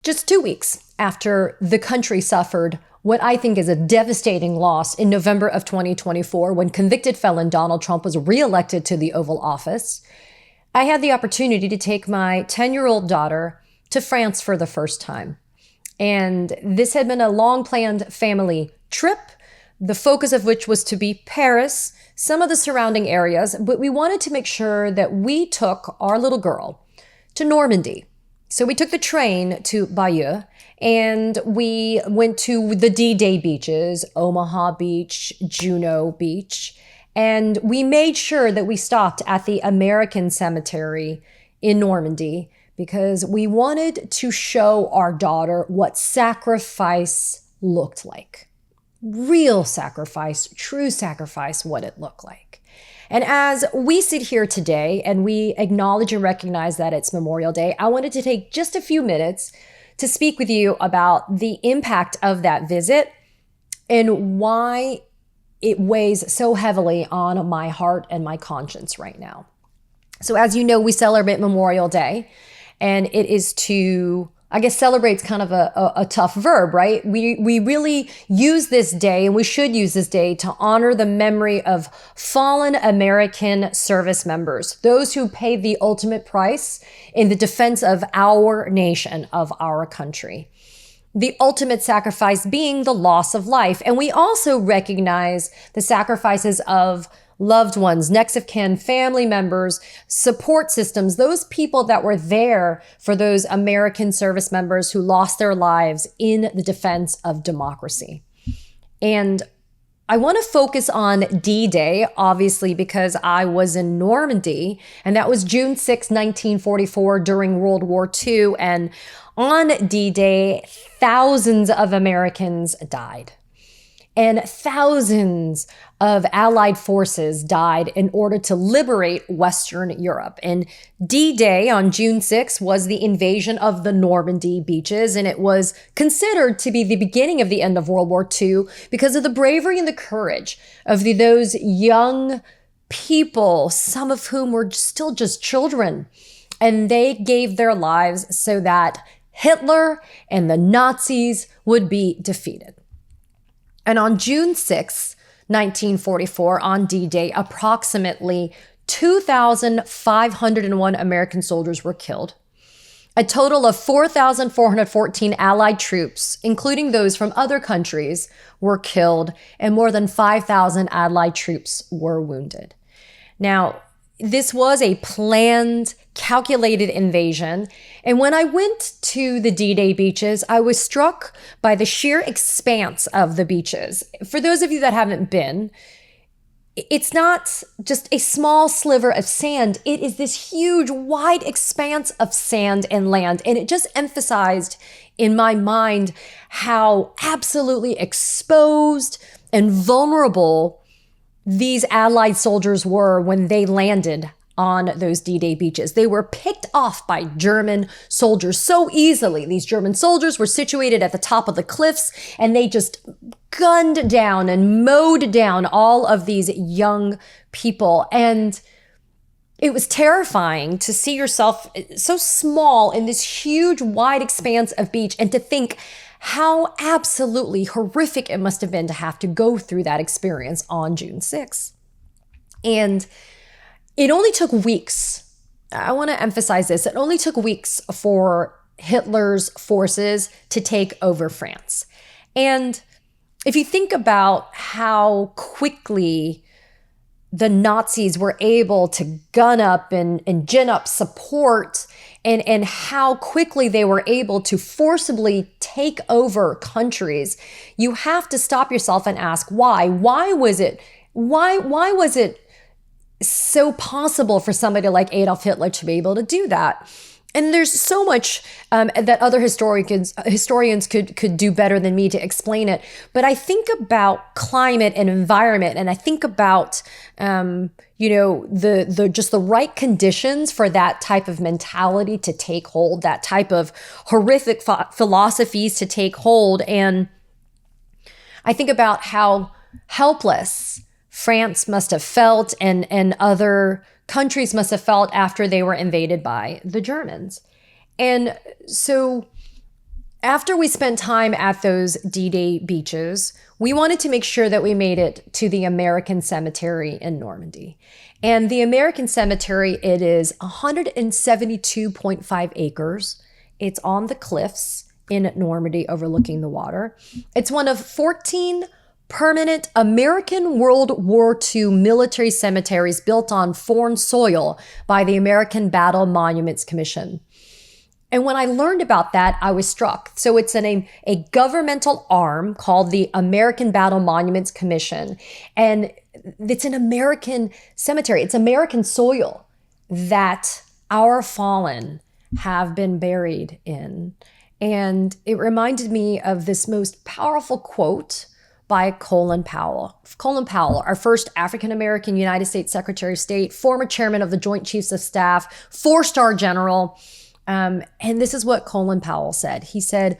Just 2 weeks after the country suffered what I think is a devastating loss in November of 2024, when convicted felon Donald Trump was reelected to the Oval Office, I had the opportunity to take my 10-year-old daughter to France for the first time. And this had been a long planned family trip, the focus of which was to be Paris, some of the surrounding areas, but we wanted to make sure that we took our little girl to Normandy. So we took the train to Bayeux and we went to the D-Day beaches, Omaha Beach, Juno Beach, and we made sure that we stopped at the American Cemetery in Normandy because we wanted to show our daughter what sacrifice looked like. Real sacrifice, true sacrifice, what it looked like. And as we sit here today and we acknowledge and recognize that it's Memorial Day, I wanted to take just a few minutes to speak with you about the impact of that visit and why it weighs so heavily on my heart and my conscience right now. So as you know, we celebrate Memorial Day, and it is to, I guess celebrate's kind of a tough verb, right? We really use this day, and we should use this day to honor the memory of fallen American service members, those who paid the ultimate price in the defense of our nation, of our country. The ultimate sacrifice being the loss of life. And we also recognize the sacrifices of loved ones, next of kin, family members, support systems, those people that were there for those American service members who lost their lives in the defense of democracy. And I want to focus on D-Day, obviously, because I was in Normandy, and that was June 6, 1944, during World War II. And on D-Day, thousands of Americans died. And thousands of Allied forces died in order to liberate Western Europe. And D-Day on June 6 was the invasion of the Normandy beaches, and it was considered to be the beginning of the end of World War II because of the bravery and the courage of those young people, some of whom were still just children. And they gave their lives so that Hitler and the Nazis would be defeated. And on June 6, 1944, on D-Day, approximately 2,501 American soldiers were killed. A total of 4,414 Allied troops, including those from other countries, were killed, and more than 5,000 Allied troops were wounded. Now, this was a planned, calculated invasion. And when I went to the D-Day beaches, I was struck by the sheer expanse of the beaches. For those of you that haven't been, it's not just a small sliver of sand. It is this huge, wide expanse of sand and land. And it just emphasized in my mind how absolutely exposed and vulnerable these Allied soldiers were when they landed on those D-Day beaches. They were picked off by German soldiers so easily. These German soldiers were situated at the top of the cliffs, and they just gunned down and mowed down all of these young people. And it was terrifying to see yourself so small in this huge, wide expanse of beach, and to think how absolutely horrific it must have been to have to go through that experience on June 6th. And it only took weeks. I want to emphasize this. It only took weeks for Hitler's forces to take over France. And if you think about how quickly the Nazis were able to gun up and gin up support, and how quickly they were able to forcibly take over countries, you have to stop yourself and ask why. Why was it so possible for somebody like Adolf Hitler to be able to do that? And there's so much that other historians could do better than me to explain it. But I think about climate and environment, and I think about just the right conditions for that type of mentality to take hold, that type of horrific philosophies to take hold. And I think about how helpless France must have felt, and other countries must have felt after they were invaded by the Germans. And so After we spent time at those D-Day beaches, we wanted to make sure that we made it to the American Cemetery in Normandy. And the American Cemetery, it is 172.5 acres. It's on the cliffs in Normandy overlooking the water. It's one of 14 permanent American World War II military cemeteries built on foreign soil by the American Battle Monuments Commission. And when I learned about that, I was struck. So it's a governmental arm called the American Battle Monuments Commission. And it's an American cemetery. It's American soil that our fallen have been buried in. And it reminded me of this most powerful quote by Colin Powell. Colin Powell, our first African-American United States Secretary of State, former chairman of the Joint Chiefs of Staff, 4-star general. And this is what Colin Powell said. He said,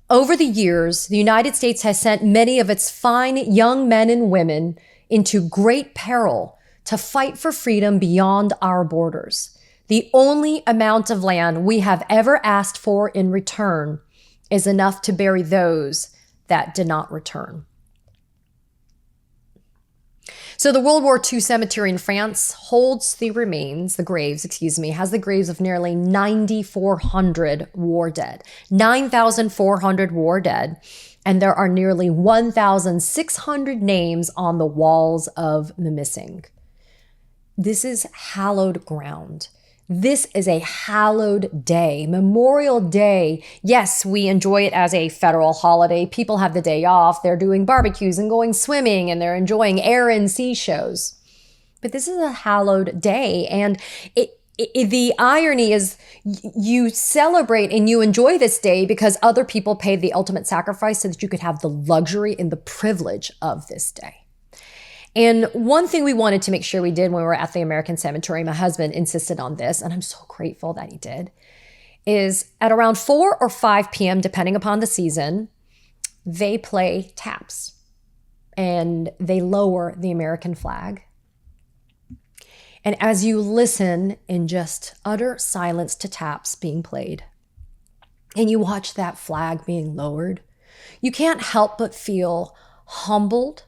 over the years, the United States has sent many of its fine young men and women into great peril to fight for freedom beyond our borders. The only amount of land we have ever asked for in return is enough to bury those that did not return. So the World War II cemetery in France holds the graves of nearly 9,400 war dead, 9,400 war dead, and there are nearly 1,600 names on the walls of the missing. This is hallowed ground. This is a hallowed day, Memorial Day. Yes, we enjoy it as a federal holiday. People have the day off. They're doing barbecues and going swimming, and they're enjoying air and sea shows. But this is a hallowed day. And the irony is you celebrate and you enjoy this day because other people paid the ultimate sacrifice so that you could have the luxury and the privilege of this day. And one thing we wanted to make sure we did when we were at the American Cemetery, my husband insisted on this, and I'm so grateful that he did, is at around 4 or 5 p.m., depending upon the season, they play taps and they lower the American flag. And as you listen in just utter silence to taps being played, and you watch that flag being lowered, you can't help but feel humbled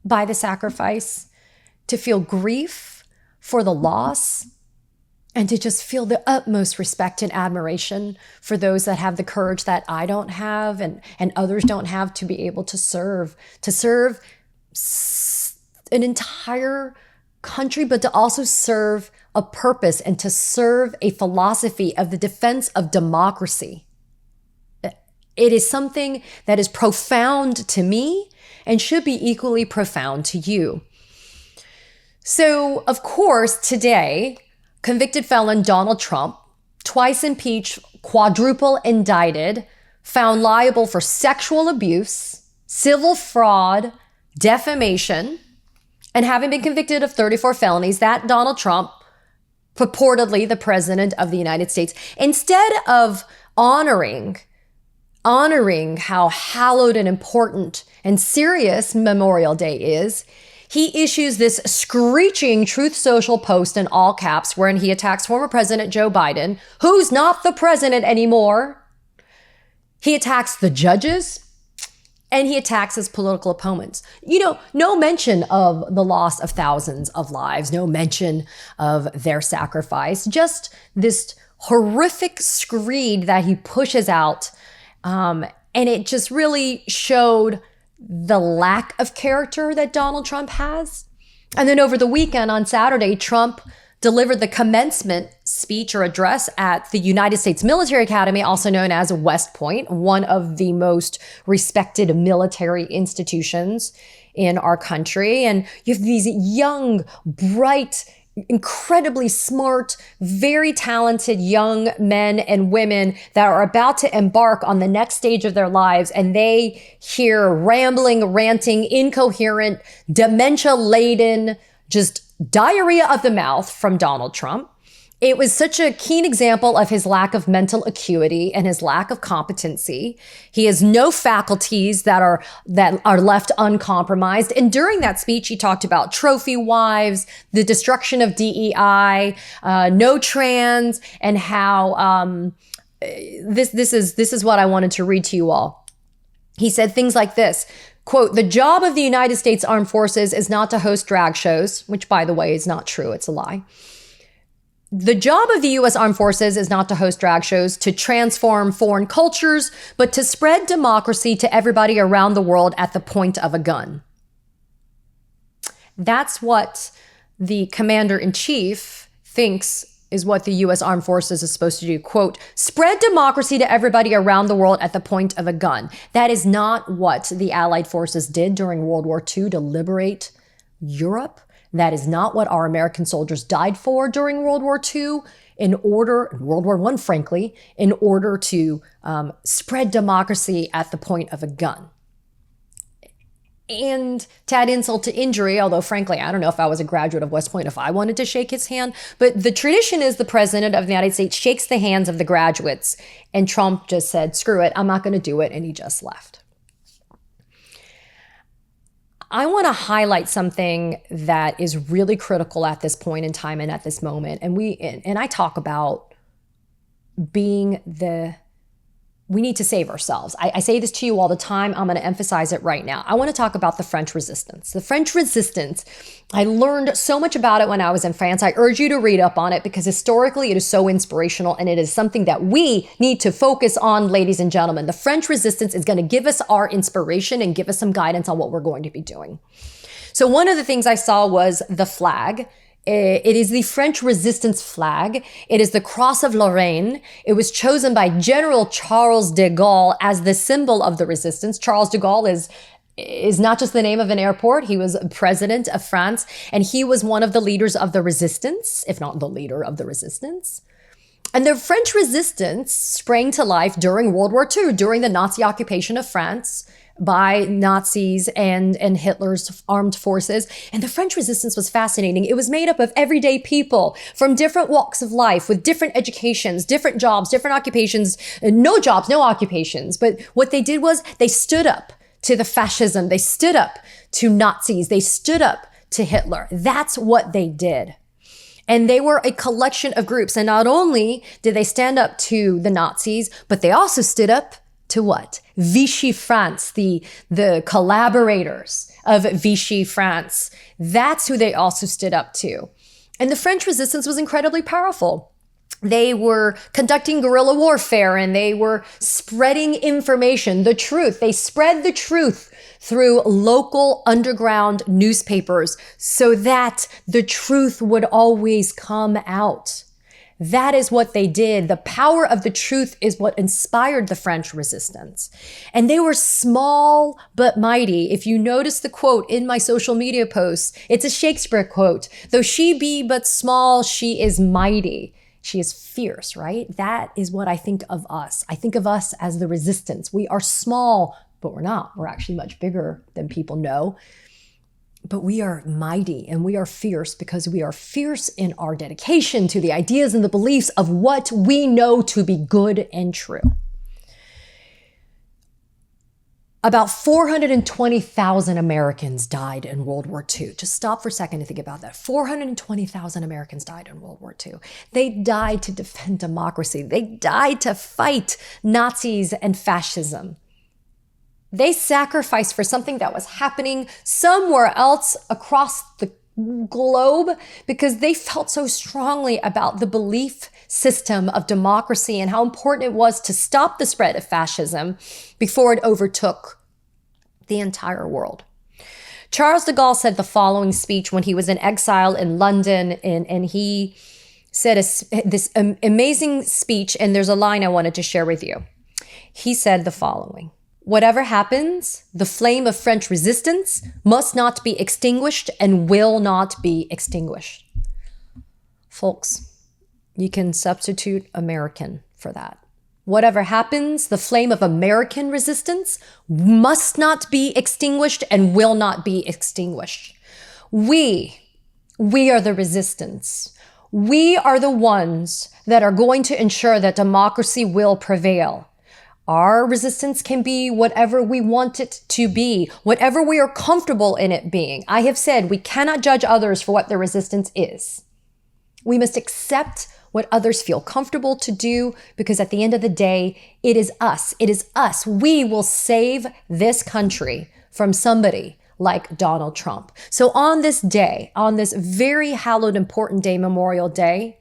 by the sacrifice, to feel grief for the loss, and to just feel the utmost respect and admiration for those that have the courage that I don't have and others don't have to be able to serve an entire country, but to also serve a purpose and to serve a philosophy of the defense of democracy. It is something that is profound to me and should be equally profound to you. So, of course, today, convicted felon Donald Trump, twice impeached, quadruple indicted, found liable for sexual abuse, civil fraud, defamation, and having been convicted of 34 felonies, that Donald Trump, purportedly the president of the United States, instead of honoring how hallowed and important and serious Memorial Day is, he issues this screeching Truth Social post in all caps wherein he attacks former President Joe Biden, who's not the president anymore. He attacks the judges and he attacks his political opponents. No mention of the loss of thousands of lives, no mention of their sacrifice, just this horrific screed that he pushes out. And it just really showed the lack of character that Donald Trump has. And then over the weekend on Saturday, Trump delivered the commencement speech or address at the United States Military Academy, also known as West Point, one of the most respected military institutions in our country. And you have these young, bright, incredibly smart, very talented young men and women that are about to embark on the next stage of their lives, and they hear rambling, ranting, incoherent, dementia-laden, just diarrhea of the mouth from Donald Trump. It was such a keen example of his lack of mental acuity and his lack of competency. He has no faculties that are left uncompromised. And during that speech, he talked about trophy wives, the destruction of DEI, no trans, and how this is what I wanted to read to you all. He said things like this, quote, "The job of the United States Armed Forces is not to host drag shows," which, by the way, is not true. It's a lie. "The job of the U.S. Armed Forces is not to host drag shows, to transform foreign cultures, but to spread democracy to everybody around the world at the point of a gun." That's what the commander-in-chief thinks is what the U.S. Armed Forces is supposed to do. Quote, "Spread democracy to everybody around the world at the point of a gun." That is not what the Allied forces did during World War II to liberate Europe. That is not what our American soldiers died for during World War II, World War I, frankly, in order to spread democracy at the point of a gun. And to add insult to injury, although frankly, I don't know if I was a graduate of West Point, if I wanted to shake his hand, but the tradition is the president of the United States shakes the hands of the graduates. And Trump just said, screw it, I'm not going to do it. And he just left. I want to highlight something that is really critical at this point in time and at this moment. And I talk about we need to save ourselves. I say this to you all the time. I'm going to emphasize it right now. I want to talk about the French Resistance. The French Resistance, I learned so much about it when I was in France. I urge you to read up on it because historically it is so inspirational and it is something that we need to focus on, ladies and gentlemen. The French Resistance is going to give us our inspiration and give us some guidance on what we're going to be doing. So one of the things I saw was the flag. It is the French Resistance flag. It is the Cross of Lorraine. It was chosen by General Charles de Gaulle as the symbol of the resistance. Charles de Gaulle is not just the name of an airport. He was president of France, and he was one of the leaders of the resistance, if not the leader of the resistance. And the French Resistance sprang to life during World War II, during the Nazi occupation of France by Nazis and Hitler's armed forces. And the French Resistance was fascinating. It was made up of everyday people from different walks of life with different educations, different jobs, different occupations, no jobs, no occupations. But what they did was they stood up to the fascism. They stood up to Nazis. They stood up to Hitler. That's what they did. And they were a collection of groups. And not only did they stand up to the Nazis, but they also stood up to what? Vichy France, the collaborators of Vichy France. That's who they also stood up to. And the French Resistance was incredibly powerful. They were conducting guerrilla warfare and they were spreading information, the truth. They spread the truth through local underground newspapers so that the truth would always come out. That is what they did. The power of the truth is what inspired the French Resistance. And they were small but mighty. If you notice the quote in my social media posts, it's a Shakespeare quote. "Though she be but small, she is mighty." She is fierce, right? That is what I think of us. I think of us as the resistance. We are small, but we're not. We're actually much bigger than people know. But we are mighty and we are fierce because we are fierce in our dedication to the ideas and the beliefs of what we know to be good and true. About 420,000 Americans died in World War II. Just stop for a second and think about that. 420,000 Americans died in World War II. They died to defend democracy. They died to fight Nazis and fascism. They sacrificed for something that was happening somewhere else across the globe because they felt so strongly about the belief system of democracy and how important it was to stop the spread of fascism before it overtook the entire world. Charles de Gaulle said the following speech when he was in exile in London, and he said this amazing speech, and there's a line I wanted to share with you. He said the following: "Whatever happens, the flame of French resistance must not be extinguished and will not be extinguished." Folks, you can substitute American for that. Whatever happens, the flame of American resistance must not be extinguished and will not be extinguished. We are the resistance. We are the ones that are going to ensure that democracy will prevail. Our resistance can be whatever we want it to be, whatever we are comfortable in it being. I have said we cannot judge others for what their resistance is. We must accept what others feel comfortable to do, because at the end of the day, it is us. It is us. We will save this country from somebody like Donald Trump. So on this day, on this very hallowed, important day, Memorial Day,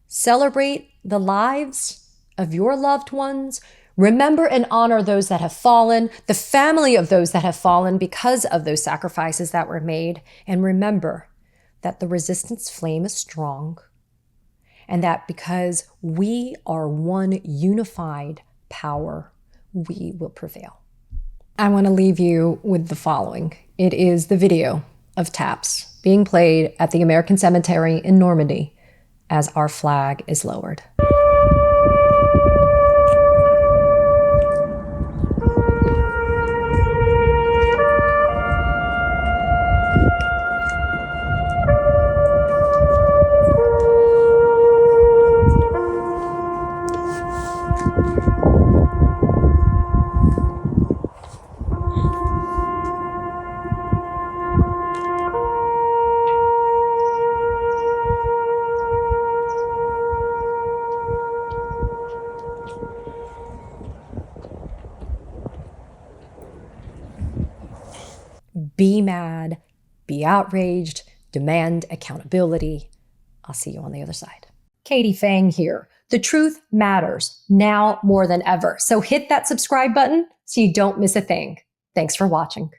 celebrate the lives of your loved ones. Remember and honor those that have fallen, the family of those that have fallen because of those sacrifices that were made. And remember that the resistance flame is strong, and that because we are one unified power, we will prevail. I want to leave you with the following. It is the video of taps being played at the American Cemetery in Normandy as our flag is lowered. Be mad, be outraged, demand accountability. I'll see you on the other side. Katie Phang here. The truth matters now more than ever. So hit that subscribe button so you don't miss a thing. Thanks for watching.